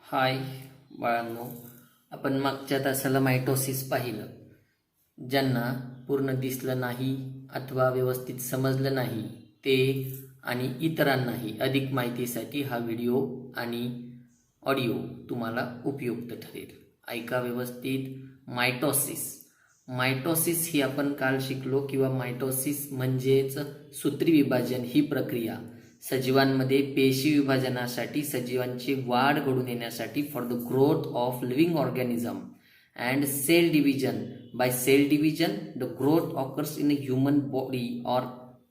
हाय बाळांनो, आपण मागच्या तासाला मायटोसिस पाहिलं. ज्यांना पूर्ण दिसलं नाही अथवा व्यवस्थित समजलं नाही ते आणि इतरांनाही अधिक माहितीसाठी हा व्हिडिओ आणि ऑडिओ तुम्हाला उपयुक्त ठरेल. ऐका व्यवस्थित. मायटोसिस ही आपण काल शिकलो किंवा मायटोसिस म्हणजेच सूत्री विभाजन ही प्रक्रिया सजीवांमध्ये पेशी विभाजनासाठी, सजीवांची वाढ घडून येण्यासाठी, for the growth of living organism and cell division. By cell division the growth occurs in a human body or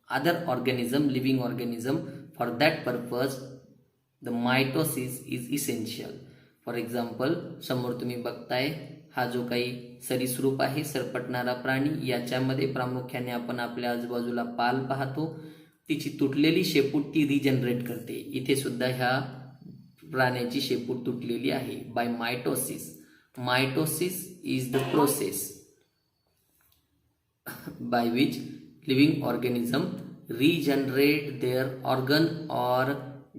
other organism, living organism. For that purpose the mitosis is essential. For example, समोर तुम्ही बघताय हा जो काही सरीसृप आहे, सरपटणारा प्राणी, याच्यामध्ये प्रामुख्याने आपण आपल्या आजूबाजूला पाल पाहतो. तिची तुटलेली शेपूट ती रिजनरेट करते. इथे सुद्धा ह्या प्राण्याची शेपूट तुटलेली आहे. By mitosis is the process by which living organism regenerate their organ or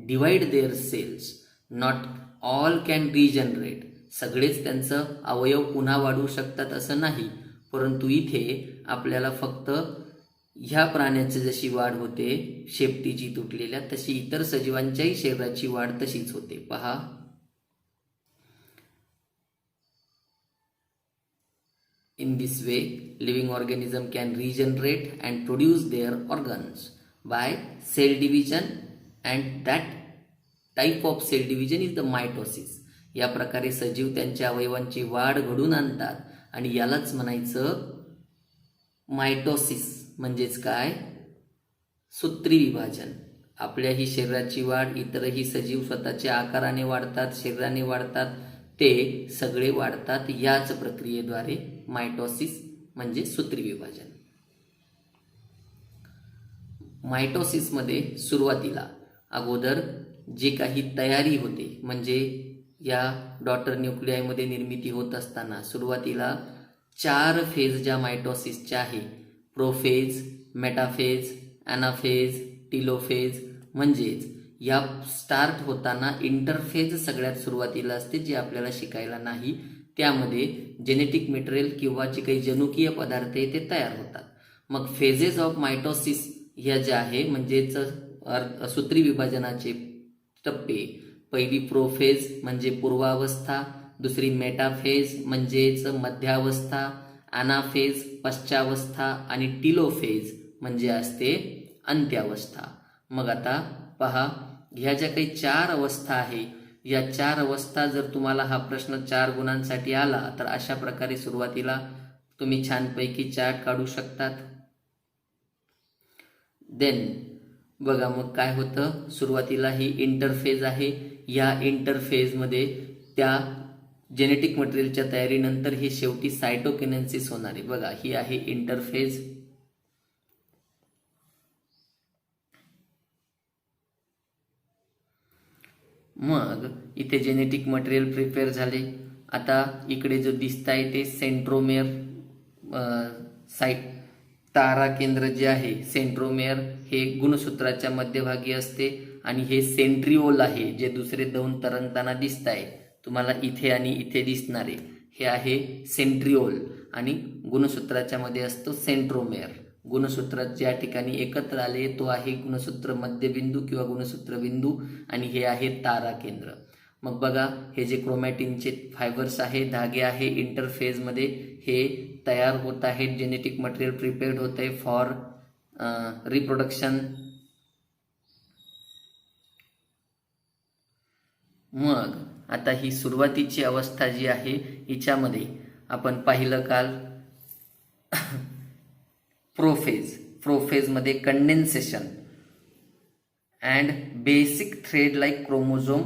divide their cells. Not all can regenerate. सगळेच त्यांचं अवयव पुन्हा वाढवू शकतात असं नाही, परंतु इथे आपल्याला फक्त ह्या प्राण्याची जशी वाढ होते शेपटीची तुटलेल्या, तशी इतर सजीवांच्याही शरीराची वाढ तशीच होते. पहा, in this way living organism can regenerate and produce their organs by cell division, and that type of cell division is the mitosis. या प्रकारे सजीव त्यांच्या अवयवांची वाढ घडून आणतात आणि यालाच म्हणायचं मायटोसिस. म्हणजेच काय? सूत्री विभाजन. आपल्या ही शरीराची वाढ, इतरही सजीव स्वतःच्या आकाराने वाढतात, शरीराने वाढतात, ते सगळे वाढतात याच प्रक्रियेद्वारे. मायटोसिस म्हणजे सूत्री विभाजन. मायटोसिसमध्ये सुरुवातीला अगोदर जे काही तयारी होते, म्हणजे या डॉटर न्यूक्लियामध्ये निर्मिती होत असताना सुरुवातीला 4 फेज ज्या मायटोसिसच्या आहे, प्रोफेज, मेटाफेज, ॲनाफेज, टिलोफेज. म्हणजेच या स्टार्ट होताना इंटरफेज सगळ्यात सुरुवातीला असते, जे आपल्याला शिकायला नाही. त्यामध्ये जेनेटिक मटेरियल किंवा जे काही जनुकीय पदार्थ आहे ते तयार होतात. मग फेजेस ऑफ मायटोसिस ह्या ज्या आहे, म्हणजेच सूत्री विभाजनाचे टप्पे. पहिली प्रोफेज म्हणजे पूर्वावस्था, दुसरी मेटाफेज म्हणजेच मध्यावस्था, ॲनाफेज पश्चावस्था आणि टिलोफेज म्हणजे असते अंत्यावस्था. मग आता पहा, ह्या ज्या काही 4 अवस्था आहे, या 4 अवस्था जर तुम्हाला हा प्रश्न 4 गुणांसाठी आला तर अशा प्रकारे सुरुवातीला तुम्ही छानपैकी चार्ट काढू शकतात. देन बघा मग काय होतं. सुरुवातीला ही इंटरफेज आहे. या इंटरफेजमध्ये त्या जेनेटिक मटेरियलच्या तयारीनंतर हे शेवटी सायटोकिनेसिस होणार आहे. बघा, ही आहे इंटरफेज. मग इथे जेनेटिक मटेरियल प्रिपेअर झाले. आता इकडे जो दिसताय ते सेंट्रोमेअर साईट, तारा केंद्र जे आहे. सेंट्रोमेअर हे गुणसूत्राच्या मध्यभागी असते आणि हे सेंट्रिओल आहे, जे दुसरे 2 तरंगताना दिसताय तुम्हाला इथे आणि इथे दिसणारे. हे आहे सेंट्रिओल आणि गुणसूत्राच्या मध्ये असतो सेंट्रोमेअर. गुणसूत्र ज्या ठिकाणी एकत्र आले तो आहे गुणसूत्र मध्यबिंदू किंवा गुणसूत्र बिंदू, आणि हे आहे तारा केंद्र. मग बघा, हे जे क्रोमॅटिनचे फायबर्स आहे, धागे आहे, इंटरफेजमध्ये हे तयार होत आहेत. जेनेटिक मटेरियल प्रिपेअर्ड होत आहे फॉर रिप्रोडक्शन. मग आता ही सुरुवातीची अवस्था जी आहे, हिच्यामध्ये आपण पाहिलं काल प्रोफेजमध्ये condensation and basic thread like chromosome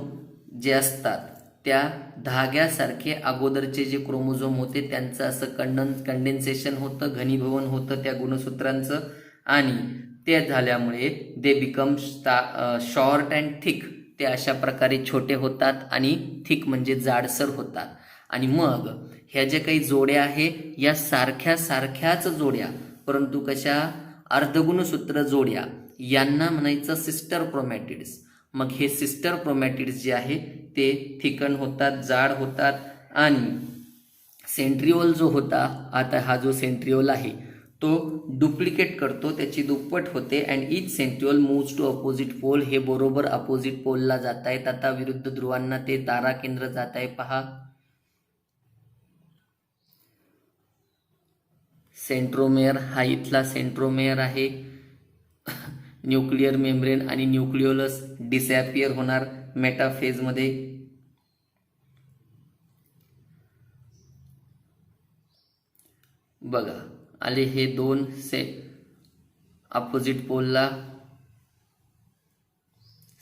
जे असतात, त्या धाग्यासारखे अगोदरचे जे क्रोमोझोम होते त्यांचं असं कंडेन्सेशन होतं, घनीभवन होतं त्या गुणसूत्रांचं, आणि ते झाल्यामुळे they become short and thick. ते अशा प्रकारे छोटे होतात आणि थिक म्हणजे जाडसर होतात. आणि मग ह्या ज्या काही जोड्या आहे, या सारख्याच जोड्या, परंतु कशा? अर्धगुणसूत्र जोड्या. यांना म्हणायचं सिस्टर क्रोमॅटिड्स. मग हे सिस्टर क्रोमॅटिड्स जे आहे ते थिकन होतात, जाड होतात आणि सेंट्रिओल जो होता, आता हा जो सेंट्रिओल आहे तो डुप्लिकेट करतो, त्याची दुप्पट होते and each centriole moves to opposite pole. हे बरोबर अपोजिट पोलला जात आहेत. आता विरुद्ध ध्रुवांना ते तारा केंद्र जात आहे. पहा, सेंट्रोमेअर हा इथला सेंट्रोमेअर आहे. न्यूक्लिअर मेम्ब्रेन आणि न्यूक्लिओलस डिसॅपियर होणार मेटाफेजमध्ये. बघा आले हे दोन अपोजिट पोलला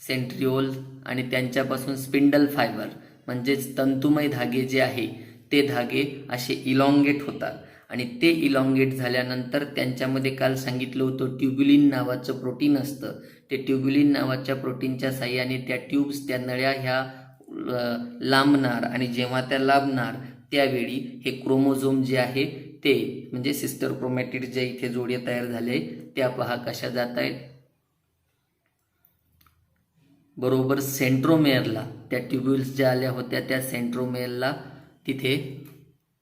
सेंट्रिओल आणि त्यांच्यापासून स्पिंडल फायबर म्हणजेच तंतुमय धागे जे आहे ते धागे असे इलॉंगेट होतात आणि ते इलॉंगेट झाल्यानंतर त्यांच्यामध्ये काल सांगितलं होतं ट्युब्युलिन नावाचं प्रोटीन असतं. ते ट्युब्युलिन नावाच्या प्रोटीनच्या साह्याने त्या ट्यूब्स, त्या नळ्या ह्या लांबणार आणि जेव्हा त्या लांबणार त्यावेळी हे क्रोमोझोम जे आहे ते म्हणजे सिस्टर क्रोमॅटिड ज्या इथे जोड्या तयार झाले त्या पहा कशा जात आहेत. बरोबर सेंट्रोमेअरला त्या ट्युब्युल्स ज्या आल्या होत्या त्या सेंट्रोमेअरला तिथे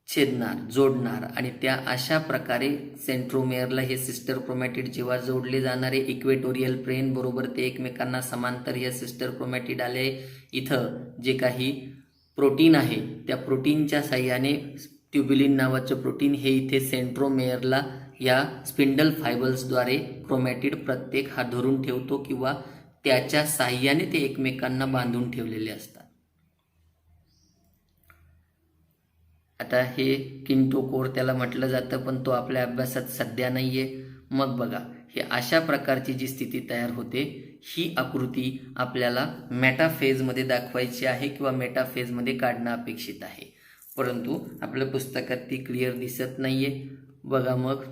छेदणार, जोडणार आणि त्या अशा प्रकारे सेंट्रोमेअरला हे सिस्टर क्रोमॅटिड जेव्हा जोडले जाणारे इक्वेटोरियल प्लेन बरोबर ते एकमेकांना समांतर हे सिस्टर क्रोमॅटिड आले. इथं जे काही प्रोटीन आहे त्या प्रोटीनच्या साह्याने ट्युब्युलिन नावाचं प्रोटीन हे इथे सेंट्रोमेअरला या स्पिंडल फायबर्सद्वारे क्रोमॅटिड प्रत्येक हा धरून ठेवतो किंवा त्याच्या साह्याने ते एकमेकांना बांधून ठेवलेले असतात. आता हे किंटोकोर त्याला म्हटलं जातं पण तो आपल्या अभ्यासात सध्या नाहीये. मग बघा हे अशा प्रकारची जी स्थिती तयार होते ही आकृती आपल्याला मेटाफेजमध्ये दाखवायची आहे किंवा मेटाफेजमध्ये काढणं अपेक्षित आहे, परंतु आपल्या पुस्तकात ती क्लिअर दिसत नाहीये. बघा मग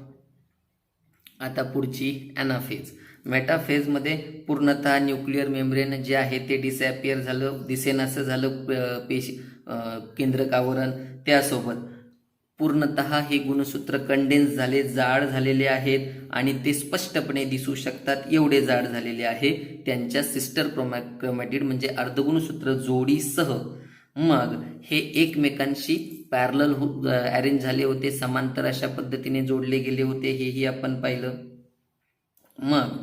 आता पुढची ॲनाफेज. मेटाफेजमध्ये पूर्णतः न्यूक्लिअर मेम्ब्रेन जे आहे ते डिसॅपियर झालं, दिसेनासं झालं पेशी केंद्रक आवरण. त्यासोबत पूर्णतः हे गुणसूत्र कंडेन्स झाले, जाड झालेले आहेत आणि ते स्पष्टपणे दिसू शकतात एवढे जाड झालेले आहे त्यांच्या सिस्टर क्रोमॅटिड म्हणजे अर्धगुणसूत्र जोडीसह. मग हे एकमेकांशी पॅरलल अरेंज झाले होते, समांतर अशा पद्धतीने जोडले गेले होते, हेही आपण पाहिलं. मग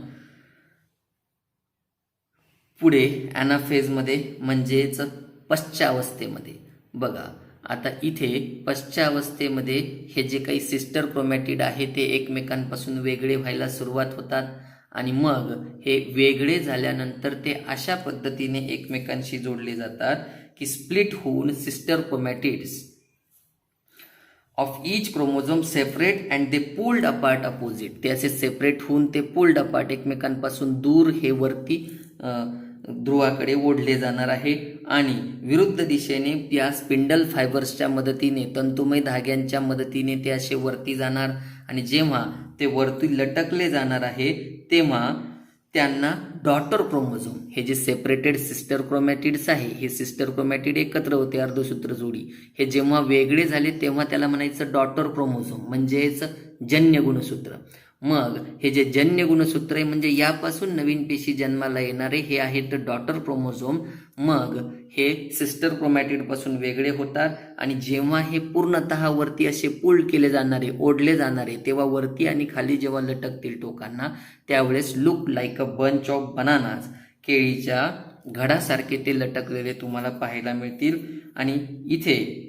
पुढे ॲनाफेजमध्ये म्हणजेच पश्चावस्थेमध्ये बघा आता इथे पश्चावस्थेमध्ये हे जे काही सिस्टर क्रोमॅटिड आहे ते एकमेकांपासून वेगळे व्हायला सुरुवात होतात आणि मग हे वेगळे झाल्यानंतर ते अशा पद्धतीने एकमेकांशी जोडले जातात की स्प्लिट होऊन sister chromatids of each chromosome separate and they pulled apart opposite. ते असे सेपरेट होऊन ते पुल्ड अपार्ट एकमेकांपासून दूर हे वरती ध्रुवाकडे ओढले जाणार आहे आणि विरुद्ध दिशेने या स्पिंडल फायबर्सच्या मदतीने, तंतुमय धाग्यांच्या मदतीने ते असे वरती जाणार आणि जेव्हा ते वरती लटकले जाणार आहे तेव्हा त्यांना डॉटर क्रोमोझोम, हे जे सेपरेटेड सिस्टर क्रोमॅटिड्स आहे हे सिस्टर क्रोमॅटिड एकत्र होते अर्धसूत्र जोडी, हे जेव्हा वेगळे झाले तेव्हा त्याला म्हणायचं डॉटर क्रोमोझोम म्हणजेच जन्य गुणसूत्र. मग हे जे जन्य गुणसूत्र आहे म्हणजे यापासून नवीन पेशी जन्माला येणारे हे आहेत डॉटर क्रोमोझोम. मग हे सिस्टर क्रोमॅटिड पासून वेगळे होतात आणि जेव्हा हे पूर्णतः वरती असे पुल्ड केले जाणारे, ओढले जाणारे, तेव्हा वरती आणि खाली जेव्हा लटकतील टोकांना त्यावेळेस look like a bunch of bananas, केळीच्या घडासारखे ते लटकलेले तुम्हाला पाहायला मिळतील. आणि इथे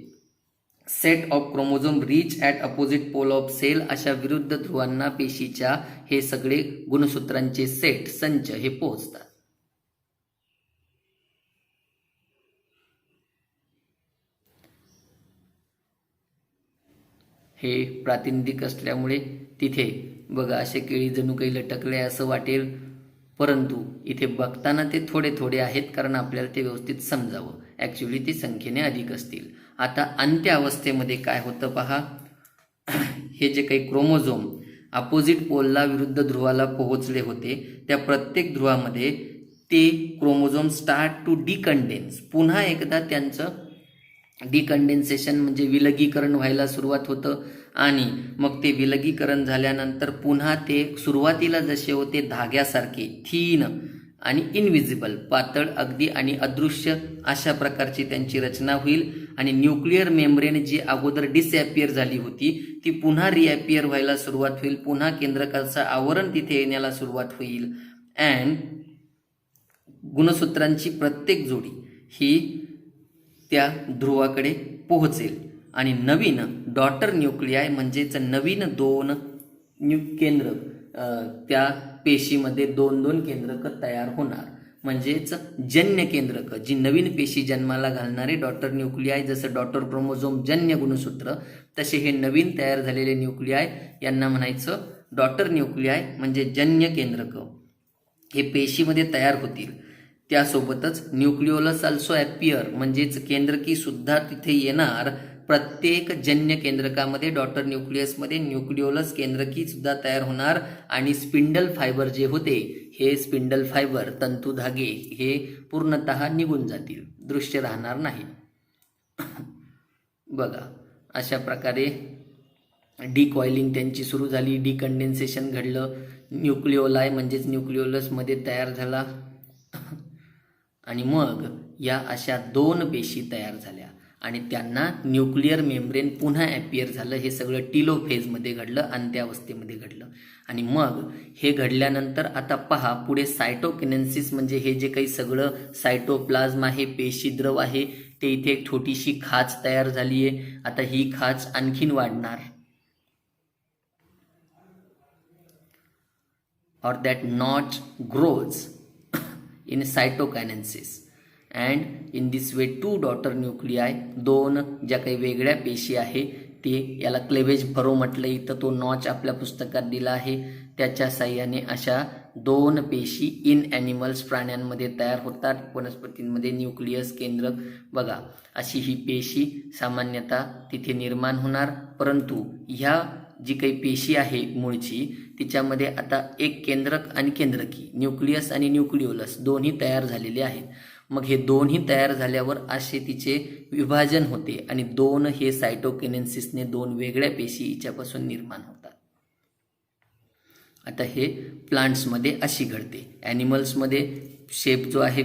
set of chromosome reach at opposite pole of cell, अशा विरुद्ध ध्रुवांना पेशीच्या हे सगळे गुणसूत्रांचे सेट, संच हे पोहोचतात. हे प्रातिनिधिक असल्यामुळे तिथे बघा असे केळी जणू काही लटकले असं वाटेल, परंतु इथे बघताना ते थोडे थोडे आहेत कारण आपल्याला ते व्यवस्थित समजावं. ॲक्च्युली ती संख्येने अधिक असतील. आता अंत्य अवस्थेमध्ये काय होतं पहा. हे जे काही क्रोमोझोम अपोजिट पोलला विरुद्ध ध्रुवाला पोहोचले होते त्या प्रत्येक ध्रुवामध्ये ते क्रोमोझोम स्टार्ट टू डिकंडेन्स, पुन्हा एकदा त्यांचं डिकंडेन्सेशन म्हणजे विलगीकरण व्हायला सुरुवात होतं आणि मग ते विलगीकरण झाल्यानंतर पुन्हा ते सुरुवातीला जसे होते धाग्यासारखे थीन आणि इनविजिबल पातळ अगदी आणि अदृश्य अशा प्रकारची त्यांची रचना होईल. आणि न्यूक्लिअर मेम्ब्रेन जी अगोदर डिसॲपियर झाली होती ती पुन्हा रिॲपियर व्हायला सुरुवात होईल. पुन्हा केंद्रकाचं आवरण तिथे येण्याला सुरुवात होईल. अँड गुणसूत्रांची प्रत्येक जोडी ही त्या ध्रुवाकडे पोहोचेल आणि नवीन डॉटर न्यूक्लियाय म्हणजेच नवीन दोन केंद्र त्या पेशीमध्ये दोन दोन केंद्रक तयार होणार. म्हणजेच जन्य केंद्रक जी नवीन पेशी जन्माला घालणारे डॉटर न्यूक्लियाय, जसं डॉटर क्रोमोझोम जन्य गुणसूत्र, तसे हे नवीन तयार झालेले न्यूक्लियाय यांना म्हणायचं डॉटर न्यूक्लियाय म्हणजे जन्य केंद्रक. हे पेशीमध्ये तयार होतील. त्यासोबतच न्यूक्लिओलस अल्सो ॲपियर म्हणजेच केंद्रकी सुद्धा तिथे येणार. प्रत्येक जन्य केंद्रकामध्ये डॉटर न्यूक्लियसमध्ये न्यूक्लिओलस केंद्रकी सुद्धा तयार होणार. आणि स्पिंडल फायबर जे होते हे स्पिंडल फायबर तंतुधागे हे पूर्णतः निघून जातील, दृश्य राहणार नाही. बघा अशा प्रकारे डिकॉइलिंग त्यांची सुरू झाली. डिकंडेन्सेशन घडलं. न्यूक्लिओलाय म्हणजेच न्यूक्लिओलसमध्ये तयार झाला. आणि मग या अशा दोन पेशी तयार झाल्या आणि त्यांना न्यूक्लिअर मेम्ब्रेन पुन्हा ॲपियर झालं. हे सगळं टिलोफेजमध्ये घडलं, अंत्यावस्थेमध्ये घडलं. आणि मग हे घडल्यानंतर आता पहा पुढे सायटोकिनेसिस म्हणजे हे जे काही सगळं सायटोप्लाझ्म आहे, पेशीद्रव आहे, ते इथे एक छोटीशी खाच तयार झाली आहे. आता ही खाच आणखीन वाढणार. or that knot grows in cytokinesis and in this way two daughter nuclei दोन ज्या काही वेगळ्या पेशी आहे ते याला क्लेवेज फरो म्हटलं. इथं तो नॉच आपल्या पुस्तकात दिला आहे. त्याच्या साह्याने अशा दोन पेशी इन ॲनिमल्स प्राण्यांमध्ये तयार होतात. वनस्पतींमध्ये न्यूक्लियस केंद्रक बघा अशी ही पेशी सामान्यतः तिथे निर्माण होणार. परंतु ह्या जी काही पेशी आहे मूळची तिच्यामध्ये आता एक केंद्रक आणि केंद्रकी न्यूक्लियस आणि न्यूक्लिओलस दोन्ही तयार झालेले आहेत. मग हे दोन्ही तयार झाल्यावर असे तिचे विभाजन होते आणि दोन हे सायटोकिनेसिसने दोन वेगळ्या पेशी हिच्यापासून निर्माण होतात. आता हे प्लांट्समध्ये अशी घडते. ॲनिमल्समध्ये शेप जो आहे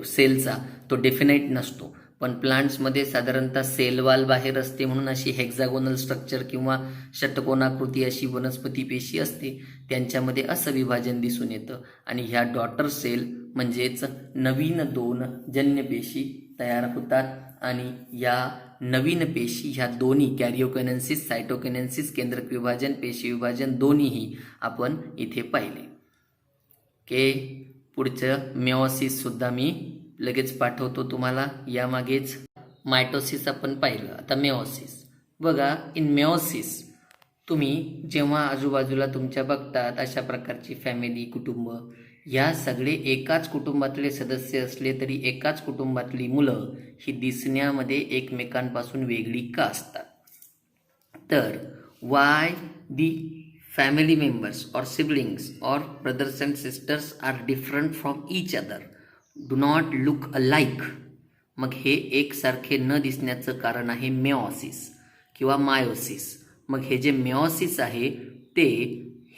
सेलचा तो डेफिनाईट नसतो, पण प्लांट्समध्ये साधारणतः सेल वॉल बाहेर असते म्हणून अशी हेक्झागोनल स्ट्रक्चर किंवा षटकोनाकृती अशी वनस्पती पेशी असते. त्यांच्यामध्ये असं विभाजन दिसून येतं आणि ह्या डॉटर सेल म्हणजेच नवीन दोन जन्य पेशी तयार होतात. आणि या नवीन पेशी ह्या दोन्ही कॅरिओकिनेसिस, सायटोकिनेसिस, केंद्रक विभाजन, पेशी विभाजन दोन्हीही आपण इथे पाहिले. पुढचं मेओसिस सुद्धा मी लगेच पाठवतो तुम्हाला. यामागेच मायटोसिस आपण पाहिलं. आता मेओसिस बघा. इन मेओसिस तुम्ही जेव्हा आजूबाजूला तुमच्या बघतात अशा प्रकारची फॅमिली, कुटुंब, या सगळे एकाच कुटुंबातले सदस्य असले तरी एकाच कुटुंबातली मुलं ही दिसण्यामध्ये एकमेकांपासून वेगळी का असतात? तर why the family members or siblings or brothers and sisters are different from each other, do not look alike. मग हे एकसारखे न दिसण्याचं कारण आहे मेओसिस किंवा मायोसिस. मग हे जे मेओसिस आहे ते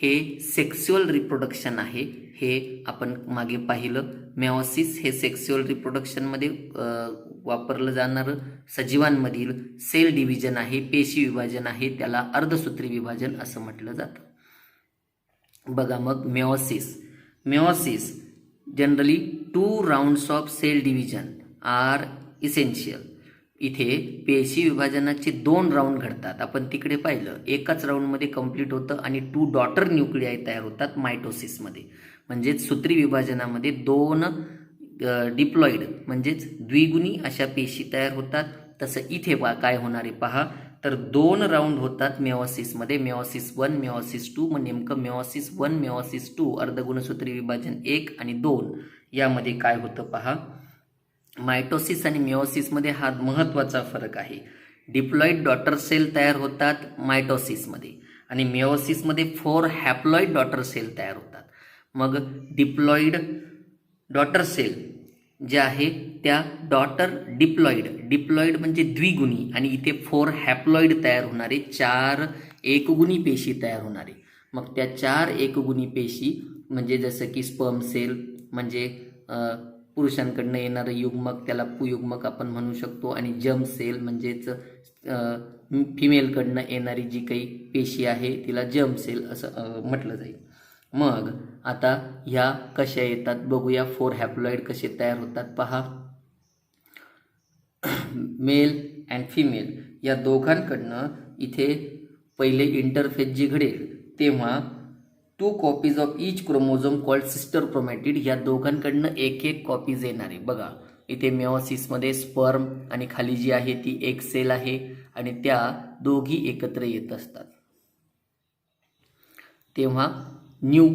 हे सेक्स्युअल रिप्रोडक्शन आहे. हे आपण मागे पाहिलं. मेओसिस हे सेक्स्युअल रिप्रोडक्शनमध्ये वापरलं जाणारं सजीवांमधील सेल डिव्हिजन आहे, पेशी विभाजन आहे. त्याला अर्धसूत्री विभाजन असं म्हटलं जातं. बघा मग meiosis generally 2 rounds of cell division are essential. इथे पेशी विभाजनाचे 2 राऊंड घडतात. आपण तिकडे पाहिलं एकाच राऊंडमध्ये कंप्लीट होतं आणि 2 डॉटर न्यूक्लियाय तयार होतात मायटोसिसमध्ये. म्हणजेच सूत्री विभाजनामध्ये 2 डिप्लॉइड म्हणजेच द्विगुणी अशा पेशी तयार होतात. तसं इथे काय होणार आहे पहा. तर 2 राऊंड होतात मेओसिसमध्ये. Meiosis 1, meiosis 2. मग नेमकं मेओसिस 1, मेओसिस 2 अर्धगुणसूत्री विभाजन 1 आणि 2 यामध्ये काय होतं पहा. मायटोसिस आणि मेओसिसमध्ये हा महत्त्वाचा फरक आहे. डिप्लॉइड डॉटर सेल तयार होतात मायटोसिसमध्ये आणि मेओसिसमध्ये 4 हॅप्लॉइड डॉटर सेल तयार होतात. मग डिप्लॉइड डॉटर सेल ज्या आहे त्या डॉटर डिप्लॉइड म्हणजे द्विगुणी आणि इथे 4 हॅप्लॉइड तयार होणारे, 4 एकगुणी पेशी तयार होणारे. मग त्या 4 एकगुणी पेशी म्हणजे जसं की स्पर्म सेल, म्हणजे पुरुषांकडनं येणारं युग्मक, त्याला पुयुग्मक आपण म्हणू शकतो. आणि जर्म सेल म्हणजेच फिमेलकडनं येणारी जी काही पेशी आहे तिला जर्म सेल असं म्हटलं जाईल. मग आता ह्या कशा येतात बघूया. 4 हॅप्लॉइड कसे तयार होतात पहा. मेल अँड फिमेल या दोघांकडनं इथे पहिले इंटरफेज जी घडेल तेव्हा 2 copies of each chromosome called sister chromatid, या दोघांकडनं एक कॉपीज येणार आहे. बघा इथे मेओसिसमध्ये स्पर्म आणि खाली जी आहे ती एक सेल आहे आणि त्या दोघी एकत्र येत असतात, तेव्हा न्यू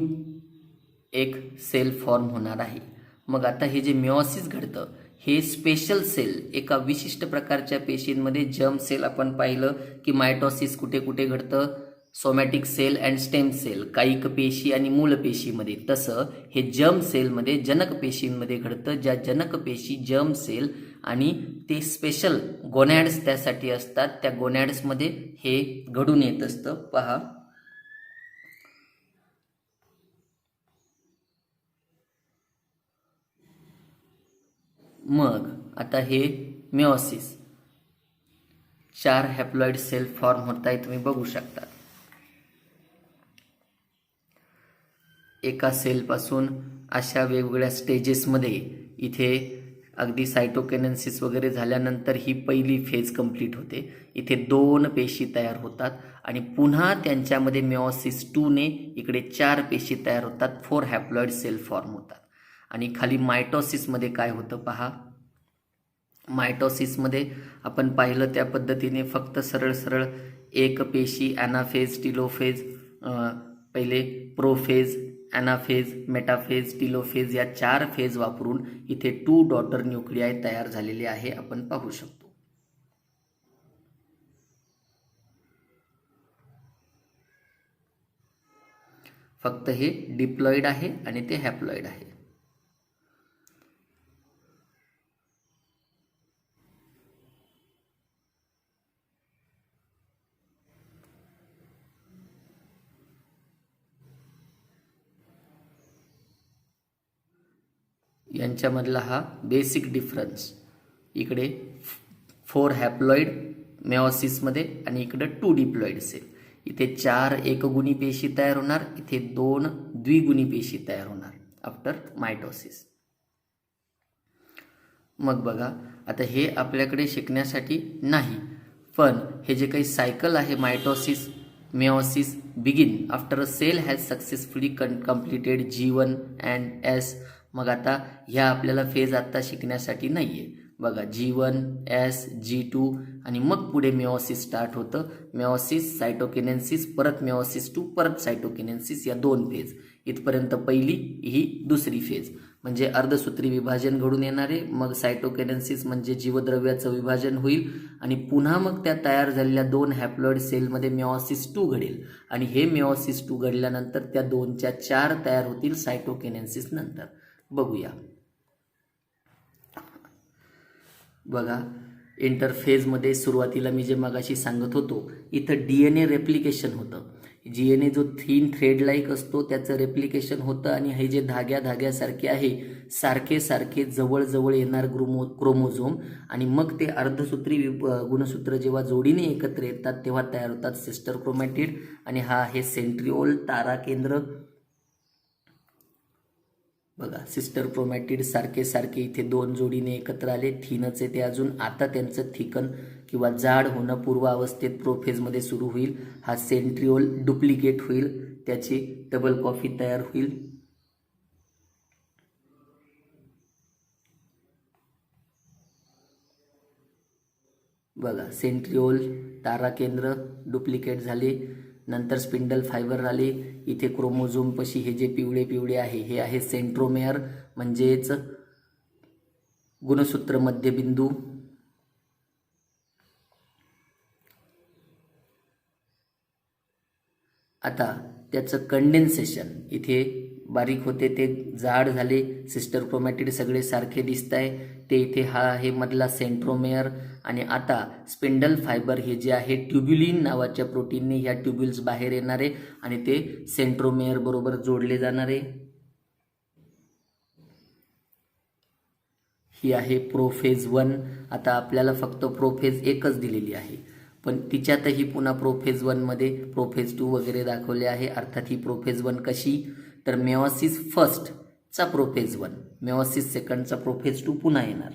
एक सेल फॉर्म होणार आहे. मग आता हे जे मेओसिस घडतं हे स्पेशल सेल एका विशिष्ट प्रकारच्या पेशींमध्ये, जर्म सेल आपण पाहिलं की मायटोसिस कुठे कुठे घडतं, somatic cell and stem cell, कायिक पेशी आणि मूळ पेशीमध्ये, तसं हे जर्म सेलमध्ये जनक पेशींमध्ये घडतं. ज्या जनक पेशी जर्म सेल आणि ते स्पेशल गोनॅड्स त्यासाठी असतात, त्या गोनॅड्समध्ये हे घडून येत असतं. पहा मग आता हे मेओसिस 4 हॅप्लॉइड सेल फॉर्म होत आहे, तुम्ही बघू शकता. एका सेलपासून अशा वेगवेगळ्या स्टेजेसमध्ये इथे अगदी सायटोकिनेसिस वगैरे झाल्यानंतर ही पहिली फेज कंप्लीट होते. इथे 2 पेशी तयार होतात आणि पुन्हा त्यांच्यामध्ये मेओसिस 2ने इकडे 4 पेशी तयार होतात, 4 हॅप्लॉइड सेल फॉर्म होतात. आणि खाली मायटोसिसमध्ये काय होतं पहा. मायटोसिसमध्ये आपण पाहिलं त्या पद्धतीने फक्त सरळ एक पेशी ॲनाफेज, टिलोफेज, पहिले प्रोफेज, ॲनाफेज, मेटाफेज, टिलोफेज या 4 फेज वापरून इथे 2 डॉटर न्यूक्लियाय तयार झालेले आहे, आपण पाहू शकतो. फक्त हे डिप्लॉइड आहे आणि ते हॅप्लॉइड आहे. यांच्यामधला हा बेसिक डिफरन्स. इकडे 4 हॅप्लॉइड मेओसिसमध्ये आणि इकडे 2 डिप्लॉइड सेल. इथे 4 एकगुणी पेशी तयार होणार, इथे 2 द्विगुणी पेशी तयार होणार आफ्टर मायटोसिस. मग बघा आता हे आपल्याकडे शिकण्यासाठी नाही, पण हे जे काही सायकल आहे mitosis meiosis begin after a cell has successfully completed G1 and S. मग आता ह्या आपल्याला फेज आत्ता शिकण्यासाठी नाही आहे. बघा G1, S, G2 आणि मग पुढे मेओसिस स्टार्ट होतं. मेओसिस, सायटोकिनेसिस, परत मेओसिस 2, परत सायटोकिनेसिस, या 2 फेज. इथपर्यंत पहिली ही दुसरी फेज म्हणजे अर्धसूत्री विभाजन घडून येणारे. मग सायटोकिनेसिस म्हणजे जीवद्रव्याचं विभाजन होईल आणि पुन्हा मग त्या तयार झालेल्या 2 हॅप्लॉइड सेलमध्ये मेओसिस 2 घडेल आणि हे मेओसिस 2 घडल्यानंतर त्या 2च्या 4 तयार होतील सायटोकिनेसिस नंतर. बघूया. बघा इंटरफेजमध्ये सुरुवातीला मी जे मगाशी सांगत होतो इथं DNA रेप्लिकेशन होतं. DNA जो थिन थ्रेड लाईक असतो त्याचं रेप्लिकेशन होतं आणि हे जे धाग्यासारखे आहे सारखे जवळ येणार क्रोमोझोम आणि मग ते अर्धसूत्री गुणसूत्र जेव्हा जोडीने एकत्र येतात तेव्हा तयार होतात सिस्टर क्रोमॅटिड. आणि हा आहे सेंट्रिओल तारा केंद्र. बघा सिस्टर क्रोमॅटिड सारखे इथे 2 जोडीने एकत्र आले, थिनच आहे ते अजून. आता त्यांचं थिकन किंवा जाड होणं पूर्व अवस्थेत प्रोफेजमध्ये सुरू होईल. हा सेंट्रिओल डुप्लिकेट होईल, त्याची डबल कॉपी तयार होईल. बघा सेंट्रिओल तारा केंद्र डुप्लिकेट झाले. नंतर स्पिंडल फायबर आले. इथे क्रोमोझोम पशी हे जे पिवळे आहे हे आहे सेंट्रोमेअर म्हणजेच गुणसूत्र मध्यबिंदू. आता त्याचं कंडेन्सेशन इथे बारीक होते ते जाड झाले. सिस्टर क्रोमॅटिड सगळे सारखे दिसत आहे ते इथे हा आहे मधला सेंट्रोमेअर. आणि आता स्पिंडल फायबर हे जे आहे ट्युब्युलिन नावाच्या प्रोटीनने ह्या ट्युब्युल्स बाहेर येणारे आणि ते सेंट्रोमेअर बरोबर जोडले जाणारे. ही आहे प्रोफेज 1. आता आपल्याला फक्त प्रोफेज 1च दिलेली आहे, पण तिच्यातही पुन्हा प्रोफेज 1मध्ये प्रोफेज 2 वगैरे दाखवले आहे. अर्थात ही प्रोफेज 1 कशी, तर मेओसिस फर्स्टचा प्रोफेज 1, मेओसिस सेकंडचा प्रोफेज 2 पुन्हा येणार.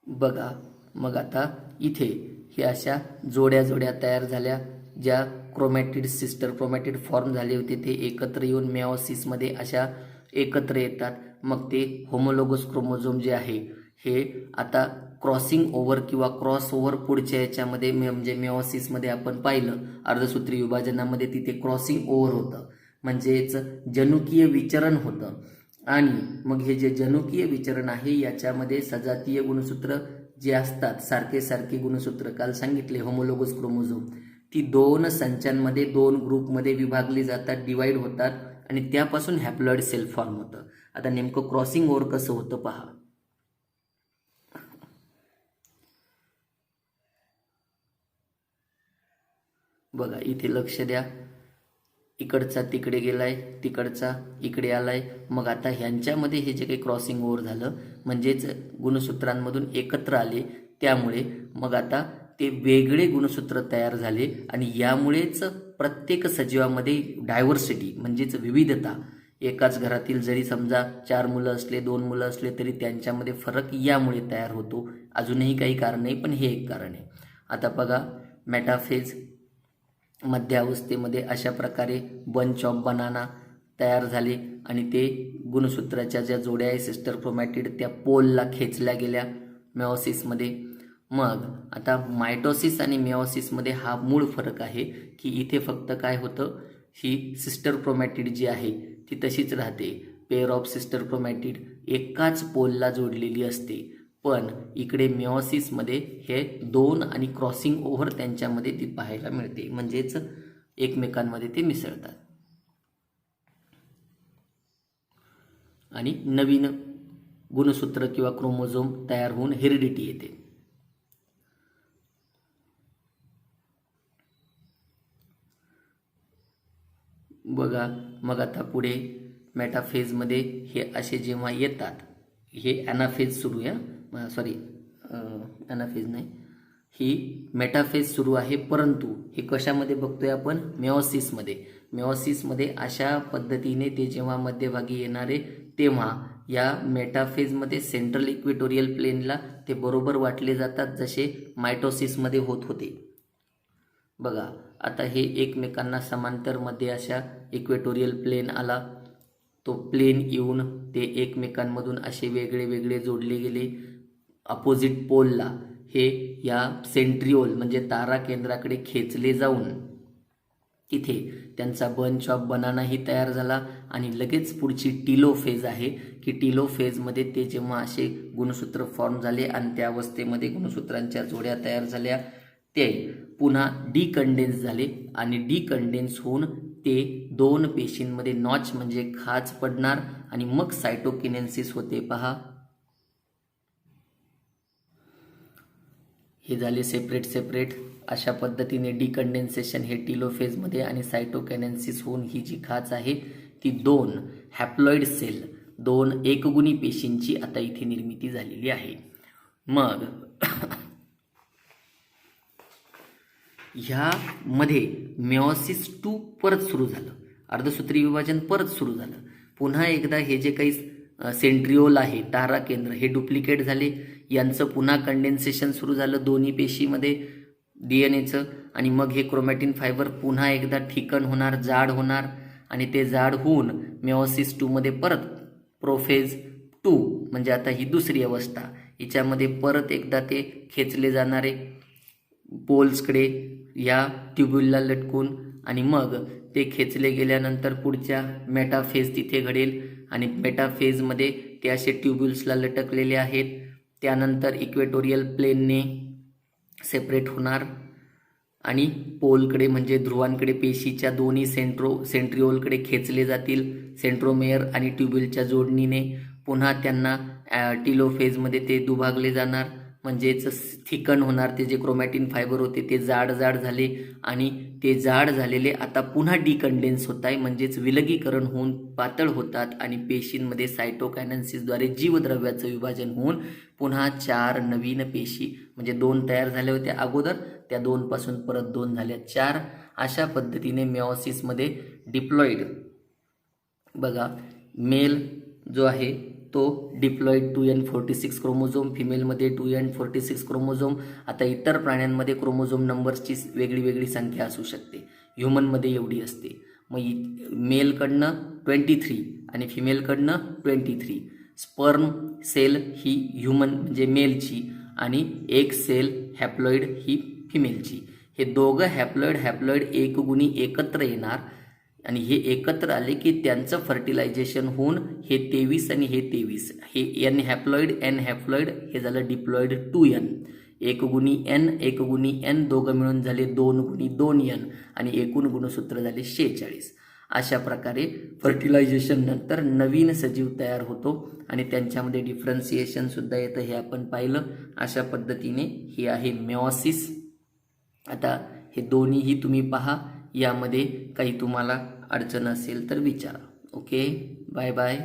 बघा, मग आता इथे हे अशा जोड्या जोड्या तयार झाल्या. ज्या क्रोमॅटिड सिस्टर क्रोमॅटिड फॉर्म झाले होते ते एकत्र येऊन मेओसिसमध्ये अशा एकत्र येतात. मग ते होमोलोगस क्रोमोझोम जे आहे हे आता क्रॉसिंग ओव्हर किंवा क्रॉस ओव्हर पुढच्या याच्यामध्ये म्हणजे मेओसिसमध्ये आपण पाहिलं अर्धसूत्री विभाजनामध्ये तिथे क्रॉसिंग ओव्हर होतं, म्हणजेच जनुकीय विचरण होतं. आणि मग हे जे जनुकीय विचरण आहे याच्यामध्ये सजातीय गुणसूत्र जे असतात, सारखे सारखे गुणसूत्र काल सांगितले होमोलोगस क्रोमोझोम, ती 2 संचांमध्ये 2 ग्रुपमध्ये विभागली जातात, डिवाइड होतात आणि त्यापासून हॅप्लॉइड सेल फॉर्म होतं. आता नेमकं क्रॉसिंग ओव्हर कसं होतं पहा. बघा इथे लक्ष द्या, इकडचा तिकडे गेलाय, तिकडचा इकडे आलाय. मग आता ह्यांच्यामध्ये हे जे काही क्रॉसिंग ओव्हर झालं म्हणजेच गुणसूत्रांमधून एकत्र आले, त्यामुळे मग आता ते वेगळे गुणसूत्र तयार झाले आणि यामुळेच प्रत्येक सजीवामध्ये डायव्हर्सिटी म्हणजेच विविधता, एकाच घरातील जरी समजा 4 मुलं असले 2 मुलं असले तरी त्यांच्यामध्ये फरक यामुळे तयार होतो. अजूनही काही कारण आहे, पण हे एक कारण आहे. आता बघा मेटाफेज मध्यावस्थेमध्ये अशा प्रकारे बंच ऑफ बनाना तयार झाले आणि ते गुणसूत्राच्या ज्या जोड्या आहे सिस्टर क्रोमॅटिड त्या पोलला खेचल्या गेल्या मेओसिसमध्ये. मग आता मायटोसिस आणि मेओसिसमध्ये हा मूळ फरक आहे की इथे फक्त काय होतं, ही सिस्टर क्रोमॅटिड जी आहे ती तशीच राहते, पेअर ऑफ सिस्टर क्रोमॅटिड एकाच पोलला जोडलेली असते. पण इकडे मेओसिसमध्ये हे 2 आणि क्रॉसिंग ओव्हर त्यांच्यामध्ये ती पाहायला मिळते, म्हणजेच एकमेकांमध्ये ते मिसळतात आणि नवीन गुणसूत्र किंवा क्रोमोझोम तयार होऊन हेरिडिटी येते. बघा मग आता पुढे मेटाफेजमध्ये हे असे जेव्हा येतात, हे ॲनाफेज सुरू आहे, सॉरी ॲनाफेज नाही, ही मेटाफेज सुरू आहे. परंतु हे कशामध्ये बघतोय आपण, मेओसिसमध्ये. मेओसिसमध्ये अशा पद्धतीने ते जेव्हा मध्यभागी येणारे तेव्हा या मेटाफेजमध्ये सेंट्रल इक्वेटोरियल प्लेनला ते बरोबर वाटले जातात जसे मायटोसिसमध्ये होत होते. बघा आता हे एकमेकांना समांतरमध्ये अशा इक्वेटोरियल प्लेन आला, तो प्लेन येऊन ते एकमेकांमधून असे वेगळे वेगळे जोडले गेले. अपोजिट पोलला हे या सेंट्रिओल म्हणजे तारा केंद्राकडे खेचले जाऊन तिथे त्यांचा बंच ऑफ बनानाही तयार झाला. आणि लगेच पुढची टिलोफेज आहे की टिलोफेजमध्ये ते जेव्हा असे गुणसूत्र फॉर्म झाले आणि त्या अवस्थेमध्ये गुणसूत्रांच्या जोड्या तयार झाल्या, ते पुन्हा डिकंडेन्स झाले आणि डिकंडेन्स होऊन ते 2 पेशींमध्ये नॉच म्हणजे खाच पडणार आणि मग सायटोकिनेसिस होते. पहा हे झाले सेपरेट सेपरेट. अशा पद्धतीने डिकंडेन्सेशन हे टिलोफेजमध्ये आणि सायटोकिनेसिस होऊन ही जी खाच आहे ती 2 हॅप्लॉइड सेल 2 एकगुणी पेशींची आता इथे निर्मिती झालेली आहे. मग ह्यामध्ये मेओसिस 2 परत सुरू झालं, अर्धसूत्री विभाजन परत सुरू झालं. पुन्हा एकदा हे जे काही सेंट्रिओल आहे तारा केंद्र हे डुप्लिकेट झाले, यांचं पुन्हा कंडेन्सेशन सुरू झालं दोन्ही पेशीमध्ये DNAचं. आणि मग हे क्रोमॅटिन फायबर पुन्हा एकदा ठिकण होणार, जाड होणार आणि ते जाड होऊन मेओसिस 2मध्ये परत प्रोफेज 2 म्हणजे आता ही दुसरी अवस्था, हिच्यामध्ये परत एकदा ते खेचले जाणारे पोल्सकडे या ट्युब्युलला लटकून आणि मग ते खेचले गेल्यानंतर पुढच्या मेटाफेज तिथे घडेल आणि मेटाफेजमध्ये ते असे ट्युब्युल्सला लटकलेले आहेत. त्यानंतर इक्वेटोरियल प्लेनने सेपरेट होणार आणि पोलकडे म्हणजे ध्रुवांकडे पेशीच्या दोन्ही सेंट्रिओलकडे खेचले जातील सेंट्रोमेअर आणि ट्युब्युलच्या जोडणीने. पुन्हा त्यांना टिलोफेजमध्ये ते दुभागले जाणार म्हणजेच थिकन होणार, ते जे क्रोमॅटिन फायबर होते ते जाड झाले आणि ते जाड झालेले आता पुन्हा डिकंडेन्स होत आहे, म्हणजेच विलगीकरण होऊन पातळ होतात आणि पेशींमध्ये सायटोकायनेसिसद्वारे जीवद्रव्याचं विभाजन होऊन पुन्हा 4 नवीन पेशी, म्हणजे 2 तयार झाल्या होत्या अगोदर, त्या 2 पासून परत 2 झाल्या 4. अशा पद्धतीने मेओसिसमध्ये डिप्लॉइड, बघा मेल जो आहे तो diploid 2n46 chromosome, फिमेलमध्ये 2n46 chromosome. आता इतर प्राण्यांमध्ये क्रोमोझोम नंबर्सची वेगळी संख्या असू शकते, ह्युमनमध्ये एवढी असते. मग मेलकडनं 23 आणि फिमेलकडनं 23. स्पर्म सेल ही ह्युमन म्हणजे मेलची आणि एक सेल हॅप्लॉइड ही फिमेलची. हे दोघं हॅप्लॉइड एक गुणी एकत्र येणार आणि हे एकत्र आले की त्यांचं फर्टिलायझेशन होऊन हे 23 आणि हे 23, हे एन हॅप्लॉइड हे झालं डिप्लॉइड 2n. 1 गुणी n दोघं मिळून झाले 2 गुणी 2n आणि एकूण गुणसूत्र झाले 46. अशा प्रकारे फर्टिलायझेशन नंतर नवीन सजीव तयार होतो आणि त्यांच्यामध्ये डिफरन्सिएशन सुद्धा येतं, हे आपण पाहिलं. अशा पद्धतीने हे आहे मेओसिस. आता हे दोन्हीही तुम्ही पहा, यामध्ये काही तुम्हाला अडचण असेल तर विचारा. Okay, bye bye.